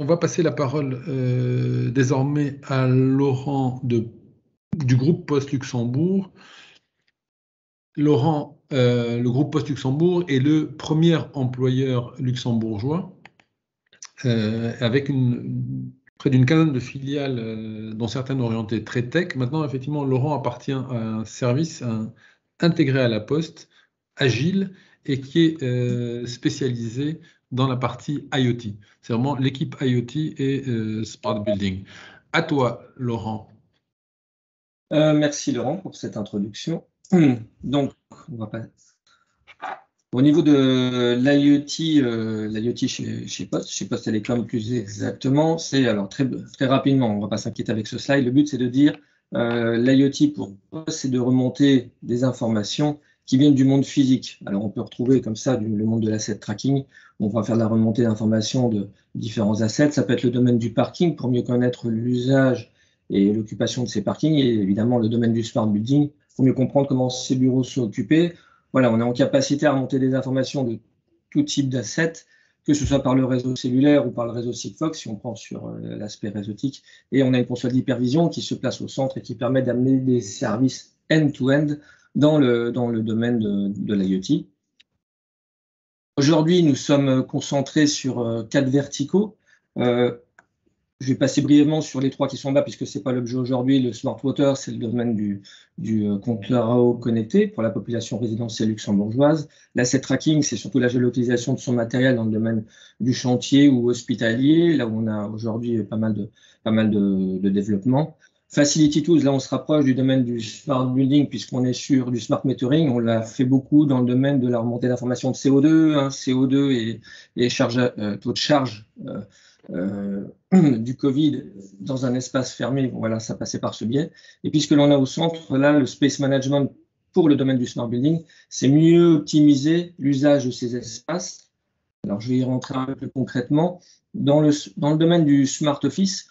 on va passer la parole désormais à Laurent du groupe Post Luxembourg. Laurent, le groupe Post Luxembourg est le premier employeur luxembourgeois avec près d'une quinzaine de filiales, dont certaines orientées très tech. Maintenant, effectivement, Laurent appartient à un service intégré à la Poste, agile, et qui est spécialisé dans la partie IoT. C'est vraiment l'équipe IoT et Smart Building. À toi, Laurent. Merci Laurent pour cette introduction. Donc, on va pas... Au niveau de l'IoT chez Post Telecom plus exactement, c'est alors très rapidement, on ne va pas s'inquiéter avec ce slide. Le but c'est de dire l'IoT pour Post, c'est de remonter des informations qui viennent du monde physique. Alors on peut retrouver comme ça le monde de l'asset tracking. On va faire de la remontée d'informations de différents assets. Ça peut être le domaine du parking pour mieux connaître l'usage et l'occupation de ces parkings, et évidemment le domaine du smart building pour mieux comprendre comment ces bureaux sont occupés. Voilà, on est en capacité à remonter des informations de tout type d'assets, que ce soit par le réseau cellulaire ou par le réseau Sigfox, si on prend sur l'aspect réseautique. Et on a une console d'hypervision qui se place au centre et qui permet d'amener des services end-to-end dans le domaine de l'IoT. Aujourd'hui, nous sommes concentrés sur 4 verticaux. Je vais passer brièvement sur les 3 qui sont là, puisque ce n'est pas l'objet aujourd'hui. Le Smart Water, c'est le domaine du compteur à eau connecté pour la population résidentielle luxembourgeoise. L'asset tracking, c'est surtout la géolocalisation de son matériel dans le domaine du chantier ou hospitalier, là où on a aujourd'hui pas mal de développement. Facility Tools, là on se rapproche du domaine du Smart Building, puisqu'on est sur du Smart Metering. On l'a fait beaucoup dans le domaine de la remontée d'informations de CO2, CO2 et taux de charge du Covid dans un espace fermé. Bon, voilà, ça passait par ce biais. Et puisque l'on a au centre, là, le space management pour le domaine du smart building, c'est mieux optimiser l'usage de ces espaces. Alors, je vais y rentrer un peu plus concrètement. Dans le domaine du smart office,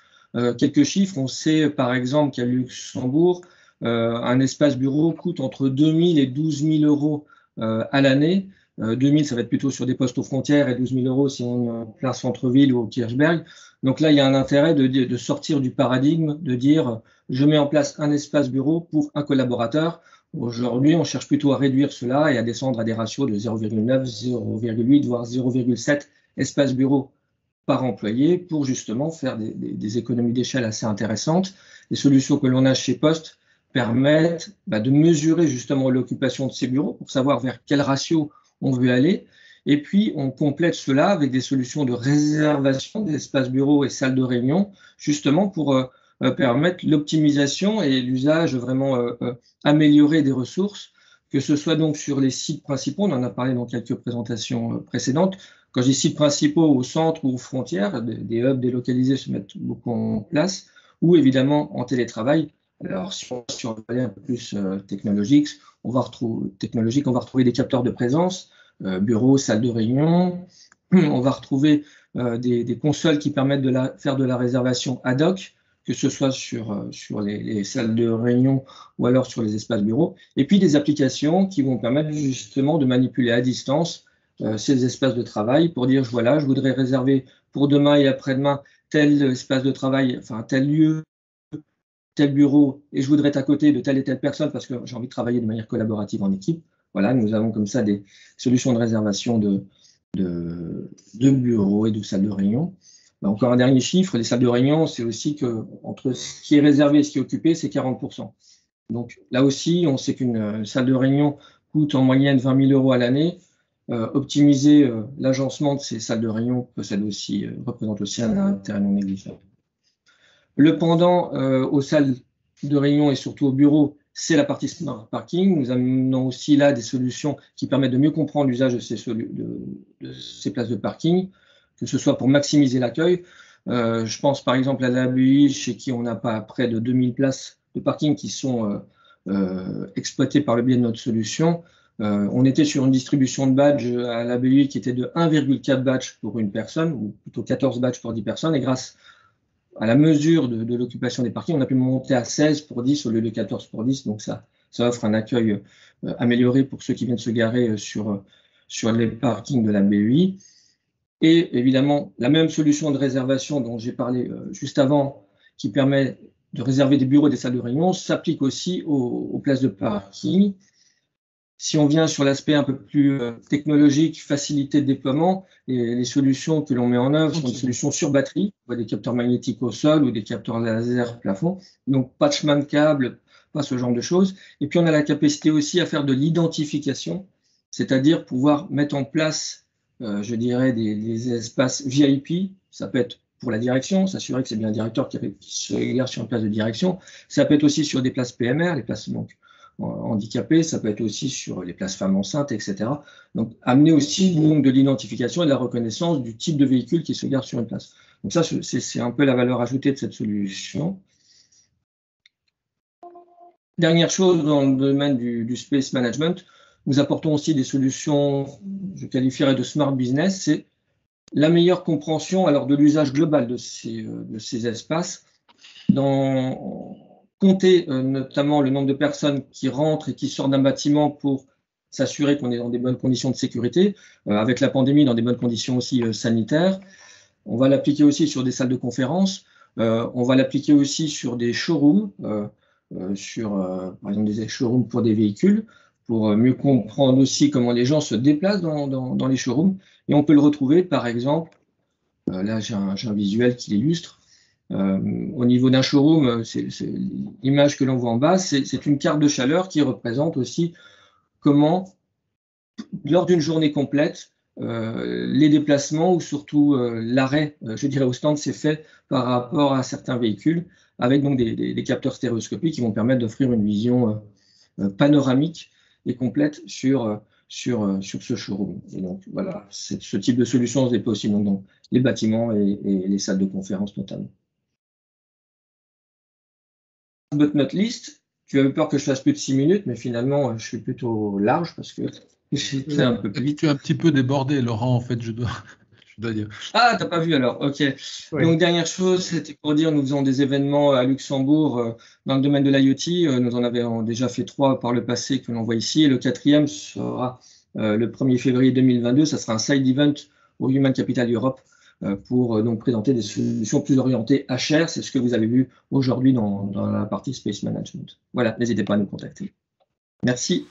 quelques chiffres. On sait, par exemple, qu'à Luxembourg, un espace bureau coûte entre 2 000 et 12 000 euros à l'année. 2 000, ça va être plutôt sur des postes aux frontières, et 12 000 euros si on est en plein centre-ville ou au Kirchberg. Donc là, il y a un intérêt de sortir du paradigme, de dire je mets en place un espace bureau pour un collaborateur. Aujourd'hui, on cherche plutôt à réduire cela et à descendre à des ratios de 0,9, 0,8, voire 0,7 espaces bureaux par employé pour justement faire des économies d'échelle assez intéressantes. Les solutions que l'on a chez Post permettent de mesurer justement l'occupation de ces bureaux pour savoir vers quel ratio on veut aller. Et puis, on complète cela avec des solutions de réservation d'espaces bureaux et salles de réunion, justement pour permettre l'optimisation et l'usage vraiment amélioré des ressources, que ce soit donc sur les sites principaux, on en a parlé dans quelques présentations précédentes. Quand je dis sites principaux au centre ou aux frontières, des hubs délocalisés se mettent beaucoup en place, ou évidemment en télétravail. Alors, si on va un peu plus technologique, on va retrouver des capteurs de présence, bureaux, salles de réunion. On va retrouver des consoles qui permettent de faire de la réservation ad hoc, que ce soit sur les salles de réunion ou alors sur les espaces bureaux. Et puis des applications qui vont permettre justement de manipuler à distance ces espaces de travail pour dire voilà, je voudrais réserver pour demain et après-demain tel espace de travail, enfin tel lieu, tel bureau, et je voudrais être à côté de telle et telle personne parce que j'ai envie de travailler de manière collaborative en équipe. Voilà, nous avons comme ça des solutions de réservation de bureaux et de salles de réunion. Encore un dernier chiffre, les salles de réunion, c'est aussi que entre ce qui est réservé et ce qui est occupé, c'est 40%. Donc là aussi, on sait qu'une salle de réunion coûte en moyenne 20 000 euros à l'année. Optimiser l'agencement de ces salles de réunion représente aussi un intérêt non négligeable. Le pendant aux salles de réunion et surtout aux bureaux, c'est la partie smart parking. Nous amenons aussi là des solutions qui permettent de mieux comprendre l'usage de ces places de parking, que ce soit pour maximiser l'accueil. Je pense par exemple à l'ABI, chez qui on n'a pas près de 2000 places de parking qui sont exploitées par le biais de notre solution. On était sur une distribution de badges à l'ABI qui était de 1,4 badges pour une personne, ou plutôt 14 badges pour 10 personnes, et grâce à la mesure de l'occupation des parkings, on a pu monter à 16 pour 10 au lieu de 14 pour 10, donc ça offre un accueil amélioré pour ceux qui viennent se garer sur les parkings de la BEI. Et évidemment, la même solution de réservation dont j'ai parlé juste avant, qui permet de réserver des bureaux et des salles de réunion, s'applique aussi aux places de parking. Si on vient sur l'aspect un peu plus technologique, facilité de déploiement, les solutions que l'on met en œuvre sont des solutions sur batterie, des capteurs magnétiques au sol ou des capteurs laser plafond. Donc, pas de chemin de câble, pas ce genre de choses. Et puis, on a la capacité aussi à faire de l'identification, c'est-à-dire pouvoir mettre en place, je dirais, des espaces VIP. Ça peut être pour la direction, s'assurer que c'est bien le directeur qui se garde sur une place de direction. Ça peut être aussi sur des places PMR, les places donc handicapés, ça peut être aussi sur les places femmes enceintes, etc. Donc, amener aussi donc, de l'identification et de la reconnaissance du type de véhicule qui se garde sur une place. Donc ça, c'est un peu la valeur ajoutée de cette solution. Dernière chose dans le domaine du space management, nous apportons aussi des solutions, je qualifierais de smart business, c'est la meilleure compréhension alors de l'usage global de ces espaces dans compter notamment le nombre de personnes qui rentrent et qui sortent d'un bâtiment pour s'assurer qu'on est dans des bonnes conditions de sécurité, avec la pandémie dans des bonnes conditions aussi sanitaires. On va l'appliquer aussi sur des salles de conférence, on va l'appliquer aussi sur des showrooms, par exemple des showrooms pour des véhicules, pour mieux comprendre aussi comment les gens se déplacent dans les showrooms. Et on peut le retrouver, par exemple, là j'ai un visuel qui l'illustre. Au niveau d'un showroom, l'image que l'on voit en bas, c'est une carte de chaleur qui représente aussi comment, lors d'une journée complète, les déplacements ou surtout l'arrêt, je dirais au stand, c'est fait par rapport à certains véhicules, avec donc des capteurs stéréoscopiques qui vont permettre d'offrir une vision panoramique et complète sur ce showroom. Et donc voilà, ce type de solution se déploie aussi donc, dans les bâtiments et les salles de conférence notamment. But not least, tu avais peur que je fasse plus de 6 minutes, mais finalement, je suis plutôt large parce que j'ai fait un peu plus vite. Tu es un petit peu débordé, Laurent, en fait, je dois dire. Ah, t'as pas vu alors, ok. Oui. Donc, dernière chose, c'était pour dire, nous faisons des événements à Luxembourg dans le domaine de l'IoT. Nous en avons déjà fait 3 par le passé que l'on voit ici. Et le 4e sera le 1er février 2022. Ça sera un side event au Human Capital Europe pour donc présenter des solutions plus orientées HR. C'est ce que vous avez vu aujourd'hui dans la partie Space Management. Voilà, n'hésitez pas à nous contacter. Merci.